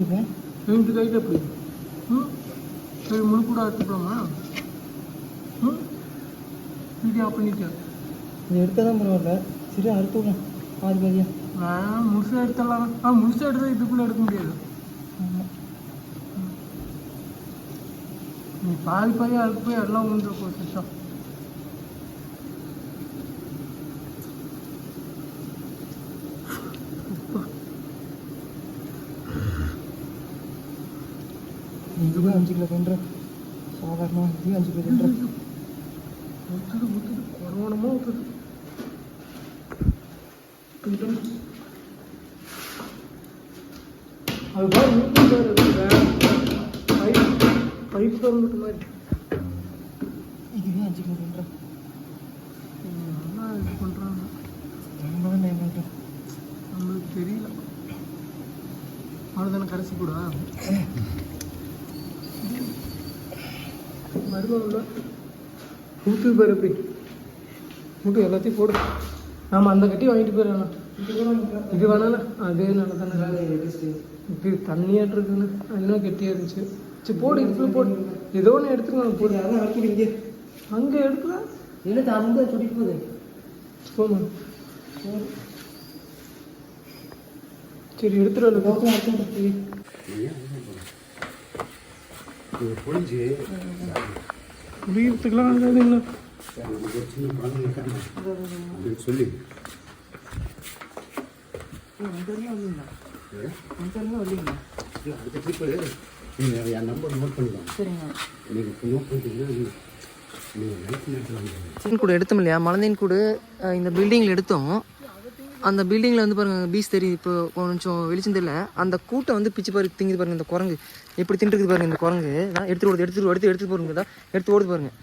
ரெண்டு கையில் எப்படி சரி முழுக்கூட எடுத்துக்கலாமா வீடியோ பண்ணிட்டேன் இது எடுக்க தான் பரவாயில்ல சரி அறுத்துக்கலாம் பாதி பாதியா நான் முழுசாக எடுத்துடலாம் முழுசாக எடுத்தால் இதுக்குள்ளே எடுக்க முடியாது நீ பாதி பாதியாக அதுக்கு போய் எல்லாம் வந்துருக்கும் சிஸ்டம் இதுவே 5 கிலோ கன்று சாதாரணமாக இதுவே 5 கிலோ கன்று ஊற்றுது கொரோனமாக ஊற்றுது அது பாரு பைப் வந்துட்டு மாதிரி இதுவே 5 கிலோ கன்று நல்லா இது பண்ணுறாங்க நம்ம தான் டைம் பண்ணிட்டோம் நம்மளுக்கு தெரியல அவ்வளோதானே கடைசி கூட மருமகள் ஊற்றுது பாரு எப்படி ஊட்டு எல்லாத்தையும் போடு ஆமாம் அந்த கட்டி வாங்கிட்டு போயிடலாம் இது வேணாலும் அதே நல்லா தானே இது தண்ணியாட்டு இருக்குன்னு இன்னும் கெட்டியாக இருந்துச்சு சரி போடு இதுக்குள்ள போடு ஏதோ ஒன்று எடுத்துக்கலாம் போடு அதான் அறுத்துடுங்க அங்கே எடுக்கலாம் இல்லை அந்த சுடிட்டு போகுது போகணும் சரி எடுத்துட்டு புரியறதுக்கெல்லாம் சொல்லி என் நம்பர் நோட் பண்ணிக்கலாம். சரிங்க நீங்கள் நோட் பண்ணிட்டீங்கன்னா தேன் கூடு எடுத்தோம் இல்லையா மலந்தேன் கூடு இந்த பில்டிங்கில் எடுத்தோம் அந்த பில்டிங்கில் வந்து பாருங்கள் பீச் தெரியுது இப்போ கொஞ்சம் வெளிச்சம் தெரியல அந்த கூட்டம் வந்து பிச்சு பாரு திங்குது பாருங்கள் இந்த குரங்கு எப்படி தின்றுக்குது பாருங்கள் இந்த குரங்கு தான் எடுத்துகிட்டு ஓடுது தான் எடுத்து ஓடுது பாருங்கள்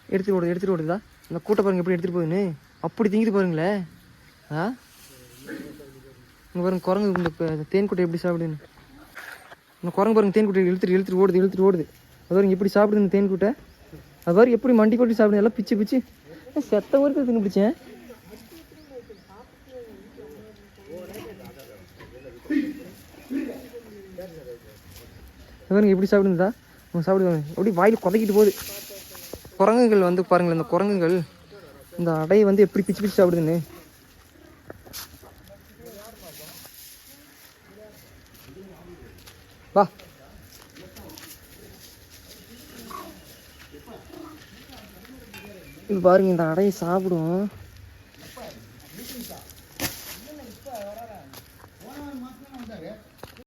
எடுத்துகிட்டு ஓடுதா இந்த கூட்டம் பாருங்கள் எப்படி எடுத்துகிட்டு போகுதுன்னு அப்படி திங்குது பாருங்களேன் இங்கே பாருங்கள் குரங்கு இந்த தேன் கூட்டை எப்படி சாப்பிடுன்னு இந்த குரங்கு பாருங்கள் தேன் கூட்டை இழுத்துட்டு ஓடுது அது பாருங்க எப்படி சாப்பிடுது இந்த தேன் கூட்டை அது பாரு எப்படி மண்டி கொட்டி சாப்பிடுது எல்லாம் பிச்சு செத்த வரைக்கும் தின்னு பிடிச்சேன் பாருங்க எப்படி சாப்பிடுதா அவங்க சாப்பிடுவாங்க அப்படி வாயில் குதைக்கிட்டு போகுது குரங்குகள் வந்து பாருங்களேன் இந்த குரங்குகள் இந்த அடையை வந்து எப்படி பிச்சு சாப்பிடுதுன்னு வா இது பாருங்க இந்த அடையை சாப்பிடும்